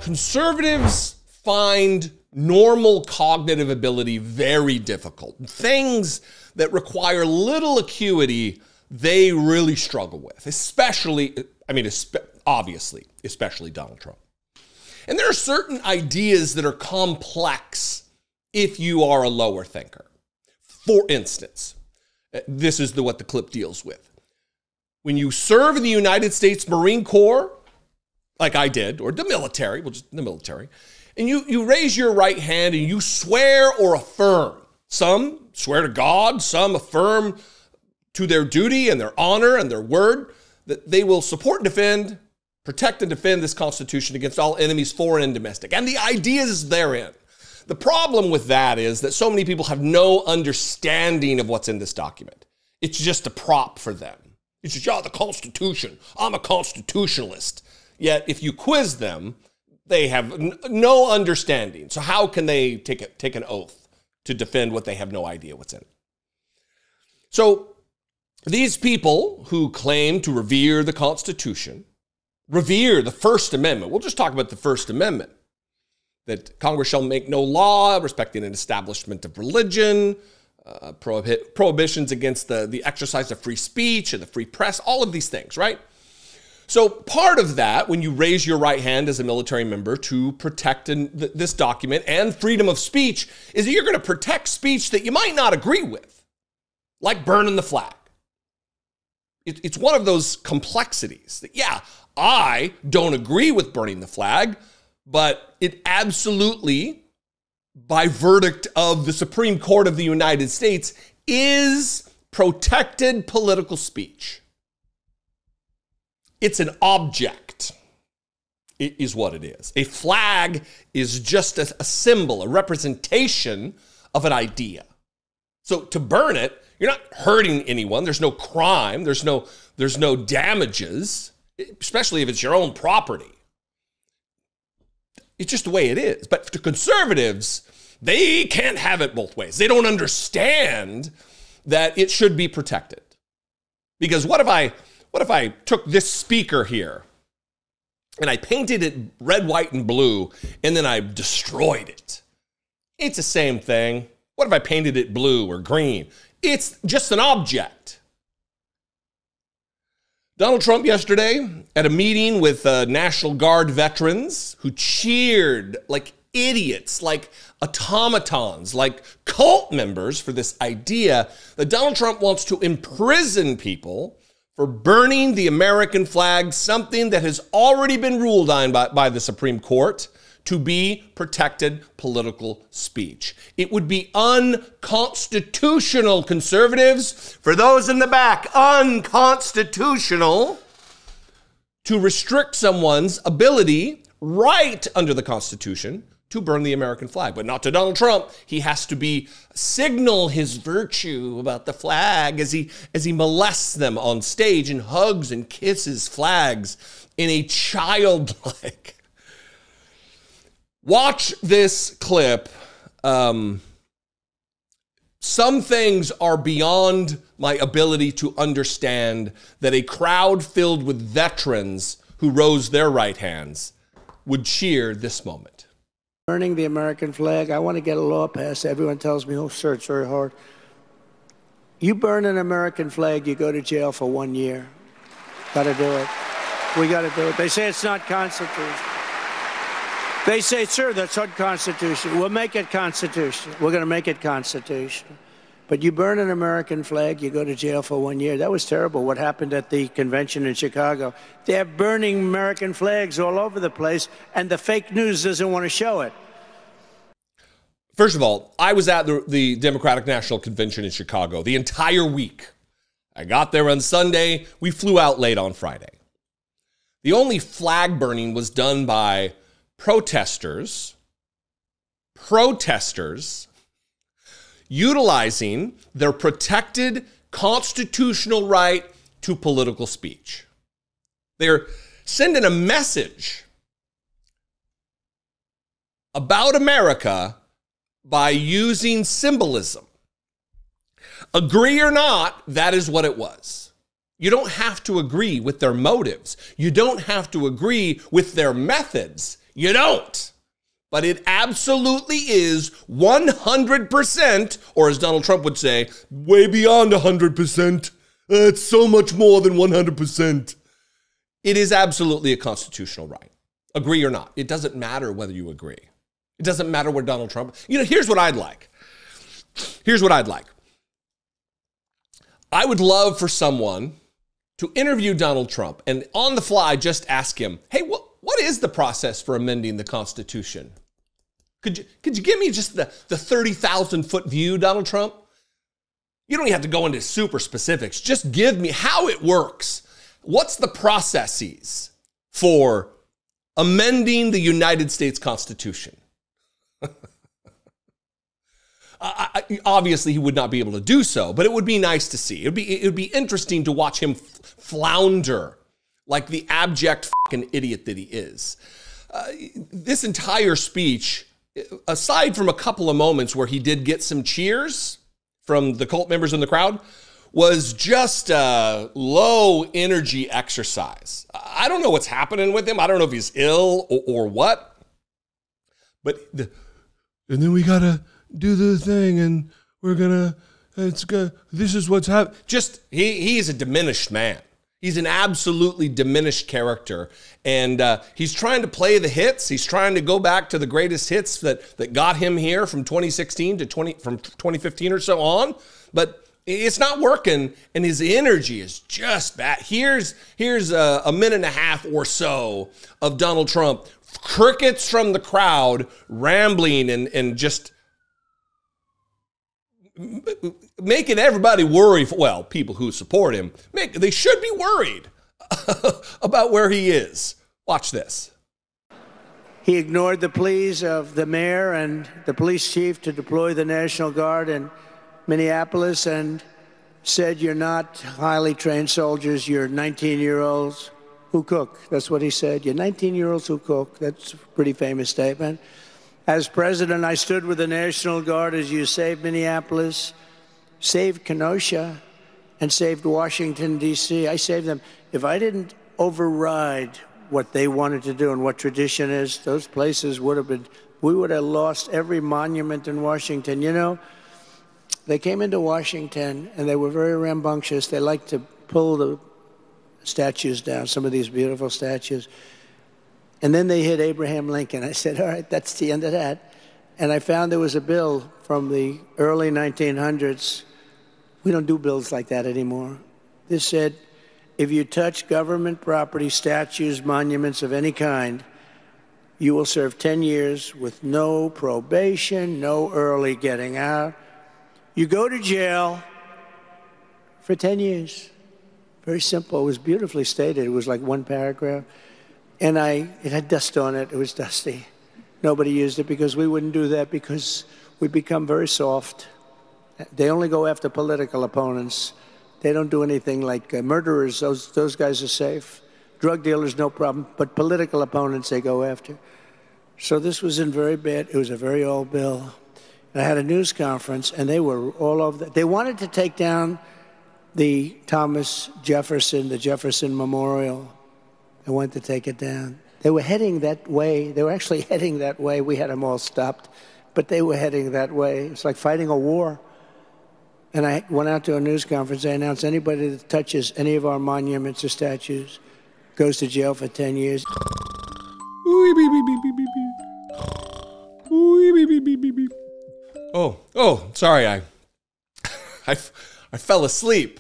Conservatives find normal cognitive ability very difficult. Things that require little acuity, they really struggle with, especially Donald Trump. And there are certain ideas that are complex if you are a lower thinker. For instance, this is what the clip deals with. When you serve in the United States Marine Corps, like I did, or the military, and you raise your right hand and you swear or affirm. Some swear to God, some affirm to their duty and their honor and their word that they will support and defend, protect and defend this Constitution against all enemies, foreign and domestic. And the ideas therein. The problem with that is that so many people have no understanding of what's in this document. It's just a prop for them. It's just, the Constitution. I'm a constitutionalist. Yet if you quiz them, they have no understanding. So how can they take an oath to defend what they have no idea what's in it? So these people who claim to revere the Constitution, revere the First Amendment. We'll just talk about the First Amendment. That Congress shall make no law respecting an establishment of religion, prohibitions against the exercise of free speech and the free press, all of these things, right? So part of that, when you raise your right hand as a military member to protect this document and freedom of speech, is that you're going to protect speech that you might not agree with, like burning the flag. It's one of those complexities that, yeah, I don't agree with burning the flag, but it absolutely, by verdict of the Supreme Court of the United States, is protected political speech. It's an object, is what it is. A flag is just a symbol, a representation of an idea. So to burn it, you're not hurting anyone. There's no crime. There's no damages, especially if it's your own property. It's just the way it is. But to conservatives, they can't have it both ways. They don't understand that it should be protected. Because what if I took this speaker here and I painted it red, white, and blue, and then I destroyed it? It's the same thing. What if I painted it blue or green? It's just an object. Donald Trump yesterday at a meeting with National Guard veterans who cheered like idiots, like automatons, like cult members for this idea that Donald Trump wants to imprison people for burning the American flag, something that has already been ruled on by the Supreme Court to be protected political speech. It would be unconstitutional, conservatives, for those in the back, unconstitutional to restrict someone's ability, right under the Constitution, to burn the American flag. But not to Donald Trump. He has to signal his virtue about the flag as he molests them on stage and hugs and kisses flags in a childlike. Watch this clip. Some things are beyond my ability to understand that a crowd filled with veterans who rose their right hands would cheer this moment. Burning the American flag, I want to get a law passed. Everyone tells me, oh, sir, it's very hard. You burn an American flag, you go to jail for 1 year. Got to do it. We got to do it. They say it's not constitutional. They say, sir, that's unconstitutional. We'll make it constitutional. We're going to make it constitutional. But you burn an American flag, you go to jail for 1 year. That was terrible, what happened at the convention in Chicago. They're burning American flags all over the place, and the fake news doesn't want to show it. First of all, I was at the Democratic National Convention in Chicago the entire week. I got there on Sunday. We flew out late on Friday. The only flag burning was done by protesters utilizing their protected constitutional right to political speech. They're sending a message about America by using symbolism. Agree or not, that is what it was. You don't have to agree with their motives. You don't have to agree with their methods. You don't. But it absolutely is 100%, or as Donald Trump would say, way beyond 100%. It's so much more than 100%. It is absolutely a constitutional right. Agree or not. It doesn't matter whether you agree. It doesn't matter where Donald Trump, here's what I'd like. Here's what I'd like. I would love for someone to interview Donald Trump and on the fly just ask him, hey, what is the process for amending the Constitution? Could you give me just the 30,000-foot view, Donald Trump? You don't even have to go into super specifics. Just give me how it works. What's the processes for amending the United States Constitution? Obviously, he would not be able to do so, but it would be nice to see. It would be interesting to watch him flounder like the abject fucking idiot that he is. This entire speech, aside from a couple of moments where he did get some cheers from the cult members in the crowd, was just a low energy exercise. I don't know what's happening with him. I don't know if he's ill or what. But and then we gotta do the thing, and we're gonna. This is what's happening. Just he is a diminished man. He's an absolutely diminished character, and he's trying to play the hits. He's trying to go back to the greatest hits that got him here from 2016 to 2015 or so on, but it's not working, and his energy is just bad. Here's a minute and a half or so of Donald Trump, crickets from the crowd, rambling and just making everybody worry. Well, people who support him, they should be worried about where he is. Watch this. He ignored the pleas of the mayor and the police chief to deploy the National Guard in Minneapolis and said, you're not highly trained soldiers, you're 19-year-olds who cook. That's what he said. You're 19-year-olds who cook. That's a pretty famous statement. As president, I stood with the National Guard as you saved Minneapolis, saved Kenosha, and saved Washington, D.C. I saved them. If I didn't override what they wanted to do and what tradition is, those places would have been, we would have lost every monument in Washington. You know, they came into Washington, and they were very rambunctious. They liked to pull the statues down, some of these beautiful statues. And then they hit Abraham Lincoln. I said, all right, that's the end of that. And I found there was a bill from the early 1900s. We don't do bills like that anymore. This said, if you touch government property, statues, monuments of any kind, you will serve 10 years with no probation, no early getting out. You go to jail for 10 years. Very simple. It was beautifully stated. It was like one paragraph. And it had dust on it. It was dusty. Nobody used it because we wouldn't do that because we become very soft. They only go after political opponents. They don't do anything like murderers. Those guys are safe. Drug dealers, no problem. But political opponents, they go after. So this was in very bad. It was a very old bill. And I had a news conference, and they were all over. They wanted to take down the Thomas Jefferson, the Jefferson Memorial. They wanted to take it down. They were heading that way. They were actually heading that way. We had them all stopped, but they were heading that way. It's like fighting a war. And I went out to a news conference. I announced anybody that touches any of our monuments or statues goes to jail for 10 years. Oh, sorry. I fell asleep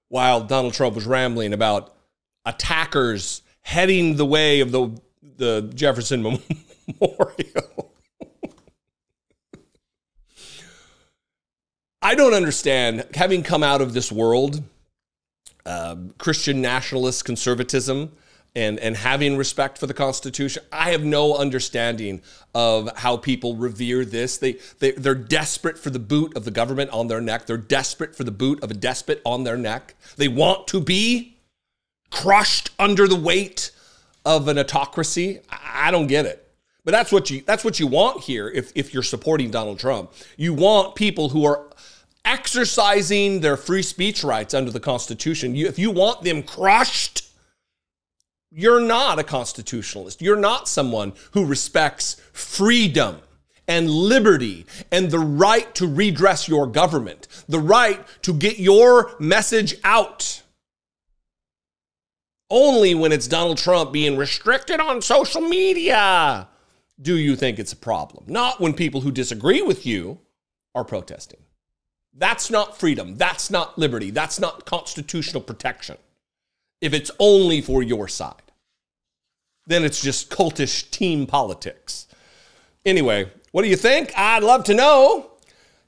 while Donald Trump was rambling about attackers heading the way of the Jefferson Memorial. I don't understand, having come out of this world, Christian nationalist conservatism, and having respect for the Constitution, I have no understanding of how people revere this. They're desperate for the boot of the government on their neck. They're desperate for the boot of a despot on their neck. They want to be crushed under the weight of an autocracy. I don't get it. But that's what you want here if you're supporting Donald Trump. You want people who are exercising their free speech rights under the Constitution. If you want them crushed, You're not a constitutionalist. You're not someone who respects freedom and liberty and the right to redress your government, the right to get your message out. Only when it's Donald Trump being restricted on social media do you think it's a problem. Not when people who disagree with you are protesting. That's not freedom. That's not liberty. That's not constitutional protection. If it's only for your side, then it's just cultish team politics. Anyway, what do you think? I'd love to know.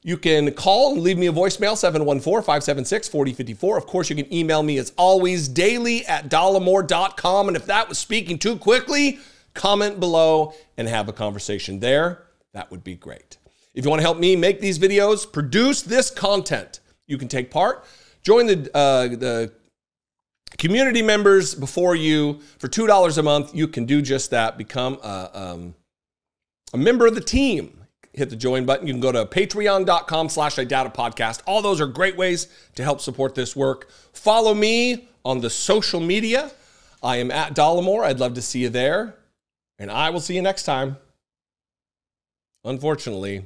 You can call and leave me a voicemail, 714-576-4054. Of course, you can email me as always, daily@dollemore.com. And if that was speaking too quickly, comment below and have a conversation there. That would be great. If you want to help me make these videos, produce this content, you can take part. Join the community members before you for $2 a month. You can do just that. Become a member of the team. Hit the join button. You can go to patreon.com/IDoubtItPodcast. All those are great ways to help support this work. Follow me on the social media. I am at Dollemore. I'd love to see you there. And I will see you next time. Unfortunately,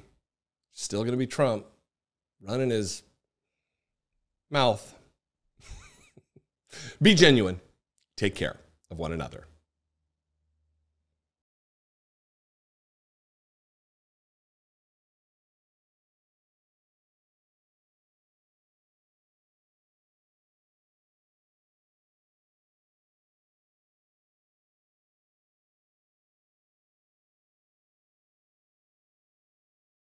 still going to be Trump running his mouth. Be genuine. Take care of one another.